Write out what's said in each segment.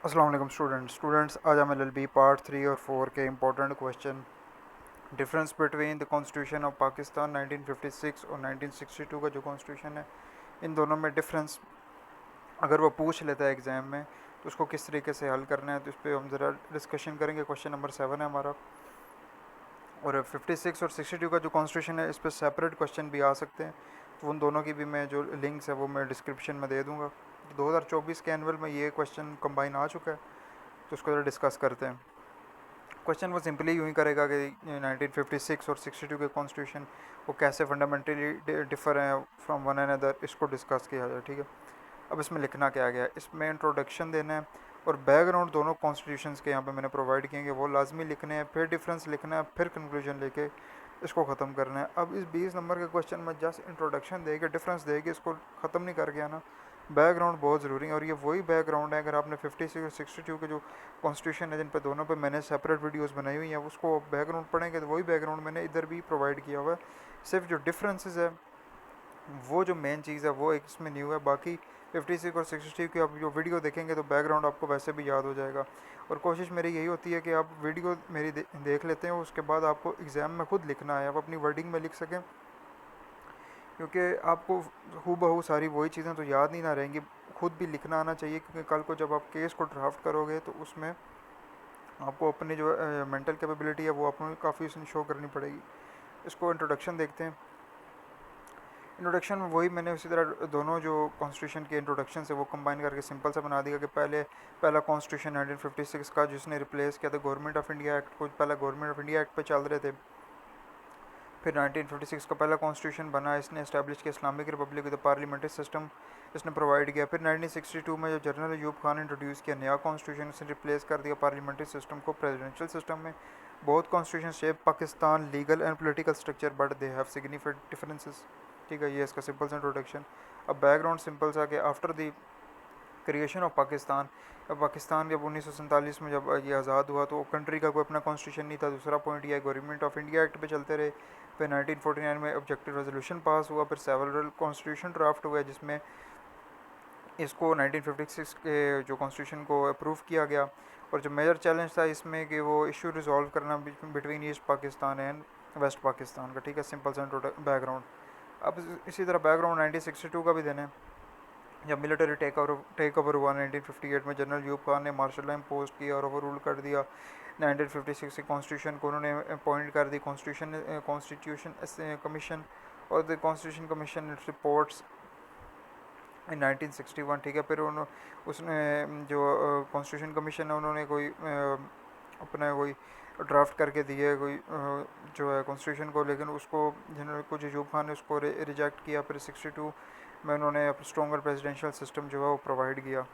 अस्सलाम वालेकुम स्टूडेंट्स आज हम एलएलबी पार्ट 3 और 4 के important question difference between the constitution of Pakistan 1956 और 1962 का जो कॉन्स्टिट्यूशन है, इन दोनों में डिफरेंस अगर वो पूछ लेता है एग्ज़ाम में तो उसको किस तरीके से हल करना है, तो इस पर हम ज़रा डिस्कशन करेंगे। क्वेश्चन नंबर 7 है हमारा। और 56 और 62 का जो कॉन्स्टिट्यूशन है, इस पर सेपरेट क्वेश्चन भी आ सकते हैं, तो उन दोनों की भी मैं जो लिंक्स है वो मैं डिस्क्रिप्शन में दे दूँगा। 2024 के एनुअल में ये क्वेश्चन कंबाइन आ चुका है, तो उसको ज़रा डिस्कस करते हैं। क्वेश्चन वो सिंपली यूँ ही करेगा कि 1956 और 62 के कॉन्स्टिट्यूशन वो कैसे फंडामेंटली डिफर हैं फ्रॉम वन अनदर, इसको डिस्कस किया जाए। ठीक है, अब इसमें लिखना क्या गया है, इसमें इंट्रोडक्शन देना है और बैकग्राउंड दोनों कॉन्स्टिट्यूशंस के यहाँ पे मैंने प्रोवाइड किए हैं, वो लाजमी लिखने हैं, फिर डिफरेंस लिखना है, फिर कंक्लूजन लेके इसको ख़त्म करना है। अब इस 20 नंबर के क्वेश्चन में जस्ट इंट्रोडक्शन देके डिफरेंस देके इसको ख़त्म नहीं कर गया ना, बैकग्राउंड बहुत ज़रूरी है। और ये वही बैकग्राउंड है, अगर आपने 56 और 62 के जो कॉन्स्टिट्यूशन है जिन पर दोनों पे मैंने सेपरेट वीडियोस बनाई हुई हैं, उसको बैकग्राउंड पढ़ेंगे तो वही बैकग्राउंड मैंने इधर भी प्रोवाइड किया हुआ है। सिर्फ जो डिफरेंसेस है वो जो मेन चीज़ है वो एक इसमें न्यू है, बाकी 56 और 62 की आप जो वीडियो देखेंगे तो बैकग्राउंड आपको वैसे भी याद हो जाएगा। और कोशिश मेरी यही होती है कि आप वीडियो मेरी देख लेते हैं, उसके बाद आपको एग्ज़ाम में खुद लिखना है, आप अपनी वर्डिंग में लिख सकें, क्योंकि आपको हू बहू सारी वही चीज़ें तो याद नहीं ना रहेंगी, खुद भी लिखना आना चाहिए, क्योंकि कल को जब आप केस को ड्राफ्ट करोगे तो उसमें आपको अपनी जो मेंटल कैपेबिलिटी है वो आपको काफ़ी उसमें शो करनी पड़ेगी। इसको इंट्रोडक्शन देखते हैं। इंट्रोडक्शन में वही मैंने उसी तरह दोनों जो कॉन्स्टिट्यूशन के इंट्रोडक्शन है वो कंबाइन करके सिंपल सा बना दिया कि पहला कॉन्स्टिट्यूशन 1956 का जिसने रिप्लेस किया था गवर्नमेंट ऑफ इंडिया एक्ट को, पहला गवर्नमेंट ऑफ इंडिया एक्ट पे चल रहे थे। फिर 1956 का पहला कॉन्स्टिट्यूशन बना, इसने इस्टेब्लिश किया Islamic Republic with parliamentary system, इसने प्रोवाइड किया। फिर 1962 में जो जनरल अयूब खान ने इंट्रोड्यूस किया नया कॉन्स्टिट्यूशन, इसने रिप्लेस कर दिया पार्लियामेंट्री सिस्टम को प्रेसिडेंशियल सिस्टम में। बहुत constitution shape Pakistan legal and political structure, but they have significant differences. ठीक है, ये इसका सिंपल सा इंट्रोडक्शन। अब बैकग्राउंड सिंपल सा कि after the creation of Pakistan, Pakistan जब 1947 में जब ये आज़ाद हुआ तो कंट्री का कोई अपना कॉन्स्टिट्यूशन नहीं था। दूसरा पॉइंट यह गवर्नमेंट ऑफ इंडिया एक्ट पे चलते रहे। फिर 1949 में ऑब्जेक्टिव रेजोल्यूशन पास हुआ, फिर सेवरल कॉन्स्टिट्यूशन ड्राफ्ट हुआ जिसमें इसको 1956 के जो कॉन्स्टिट्यूशन को अप्रूव किया गया। और जो मेजर चैलेंज था इसमें कि वो इशू रिजॉल्व करना between East Pakistan and West Pakistan का। ठीक है, सिंपल सा बैकग्राउंड। अब इसी तरह बैकग्राउंड 1962 का भी देना है। जब मिलिट्री टेक ओवर हुआ 1958 में, जनरल यूब खान ने मार्शल लॉ इम्पोज किया और ओवर रूल कर दिया। 1956 के कॉन्स्टिट्यूशन को उन्होंने अपॉइंट कर दी कॉन्स्टिट्यूशन कमीशन, और the constitution commission reports in 1961। ठीक है, फिर उसने जो कॉन्स्टिट्यूशन कमीशन है उन्होंने कोई अपना कोई ड्राफ्ट करके दिए कोई जो है कॉन्स्टिट्यूशन को, लेकिन उसको जिन्होंने कुछ अयूब खान ने उसको रिजेक्ट किया। फिर 62 में उन्होंने स्ट्रॉन्गर प्रेसिडेंशियल सिस्टम जो है वो प्रोवाइड किया।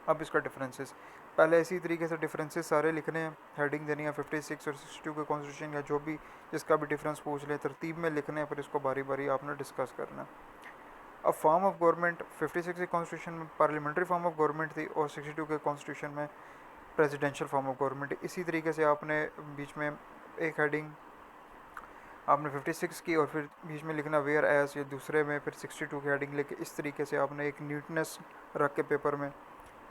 अब इसका डिफरेंसेस पहले इसी तरीके से डिफरेंसेस सारे लिखने हैं, हेडिंग देनी है 56 और 62 के कॉन्स्टिट्यूशन या जो भी जिसका भी डिफरेंस पूछ ले तरतीब में लिखने हैं, फिर इसको बारी बारी आपने डिस्कस करना है। अब फॉर्म ऑफ गवर्नमेंट 56 के कॉन्स्टिट्यूशन में पार्लियामेंट्री फॉर्म ऑफ गवर्नमेंट थी और 62 के कॉन्स्टिट्यूशन में प्रेसिडेंशियल फॉर्म ऑफ गवर्नमेंट। इसी तरीके से आपने बीच में एक हेडिंग आपने 56 की और फिर बीच में लिखना वेयर एज, ये दूसरे में फिर 62 की हेडिंग लेके इस तरीके से आपने एक नीटनेस रख के पेपर में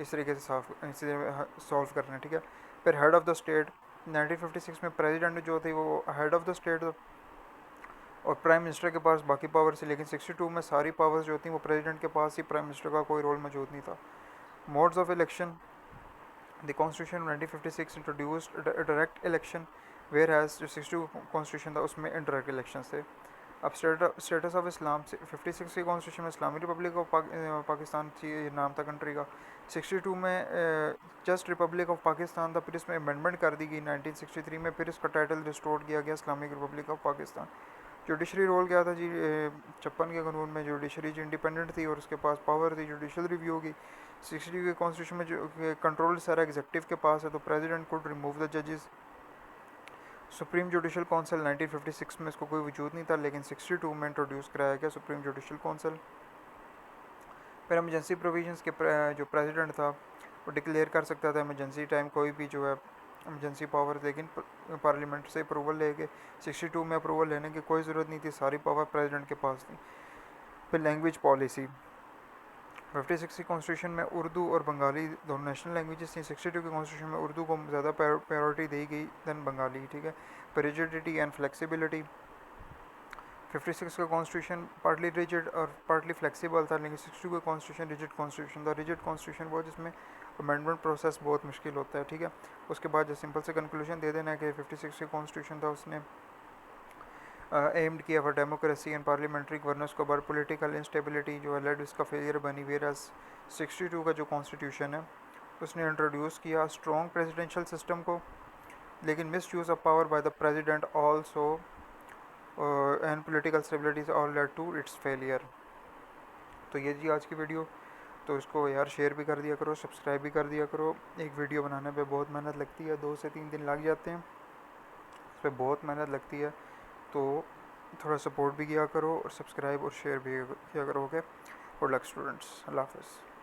इस तरीके से सॉल्व करना है। ठीक है, फिर हेड ऑफ द स्टेट 1956 में प्रेसिडेंट जो थे वो हेड ऑफ द स्टेट और प्राइम मिनिस्टर के पास बाकी पावर्स थी, लेकिन 62 में सारी पावर्स जो थी वो प्रेसिडेंट के पास ही, प्राइम मिनिस्टर का कोई रोल मौजूद नहीं था। Modes of election the constitution 1956 introduced direct election, where has जो 62 कॉन्स्टिट्यूशन था उसमें इनडायरेक्ट इलेक्शन थे। अब स्टेटस ऑफ इस्लाम 56 के कॉन्स्टिट्यूशन में इस्लामी रिपब्लिक ऑफ पाकिस्तान ये नाम था कंट्री का। 62 में जस्ट रिपब्लिक ऑफ पाकिस्तान था, फिर इसमें अमेंडमेंट कर दी गई 1963 में, फिर इसका टाइटल रिस्टोर किया गया Islamic republic of Pakistan. Judiciary role क्या था जी, 56 के कानून में जुडिशरी इंडिपेंडेंट थी और उसके पास पावर थी जुडिशल रिव्यू की। 60 के कॉन्स्टिट्यूशन में जो कंट्रोल सारा एग्जीक्यूटिव के पास है, तो प्रेसिडेंट कुड रिमूव द जजेस। सुप्रीम जुडिशल काउंसिल 1956 में इसको कोई वजूद नहीं था, लेकिन 62 में इंट्रोड्यूस कराया गया सुप्रीम जुडिशल काउंसिल। फिर एमरजेंसी प्रोविजंस के जो प्रेसिडेंट था वो डिक्लेयर कर सकता था एमरजेंसी टाइम कोई भी जो है एमरजेंसी पावर, लेकिन पार्लियामेंट से अप्रूवल लेके 62 में अप्रूवल लेने की कोई ज़रूरत नहीं थी, सारी पावर प्रेसिडेंट के पास थी। फिर लैंग्वेज पॉलिसी 56 की कॉन्स्टिट्यूशन में उर्दू और बंगाली दोनों नेशनल लैंग्वेजेस थी। 62 की कॉन्स्टिट्यूशन में उर्दू को ज़्यादा प्रायोरिटी दी गई दैन बंगाली, ठीक है। रिजिडिटी एंड फ्लेक्सिबिलिटी, 56 का कॉन्स्टिट्यूशन पार्टली रिजिड और पार्टली फ्लेक्सिबल था, लेकिन 62 का कॉन्स्टिट्यूशन रिजिड कॉन्स्टिट्यूशन था। रिजिड कॉन्स्टिट्यूशन वो जिसमें अमेंडमेंट प्रोसेस बहुत मुश्किल होता है, ठीक है। उसके बाद जो सिंपल से कंक्लूजन दे देना है कि 56 का कॉन्स्टिट्यूशन था उसने एम्ड किया for democracy and parliamentary governance को, बट पॉलिटिकल इंस्टेबिलिटी जो है लेड इसका फेलियर बनी। वेरस 62 का जो कॉन्स्टिट्यूशन है उसने इंट्रोड्यूस किया स्ट्रॉन्ग प्रेसिडेंशियल सिस्टम को, लेकिन misuse of power by the president also and political stabilities all led to its failure. तो ये जी आज की वीडियो, तो इसको यार शेयर भी कर दिया करो, सब्सक्राइब भी कर दिया करो। एक वीडियो बनाने पे बहुत मेहनत लगती है, 2 से 3 दिन लग जाते हैं, इस पर बहुत मेहनत लगती है, तो थोड़ा सपोर्ट भी किया करो और सब्सक्राइब और शेयर भी किया करो। ओके, गुड लक स्टूडेंट्स, अल्लाह हाफ़िज़।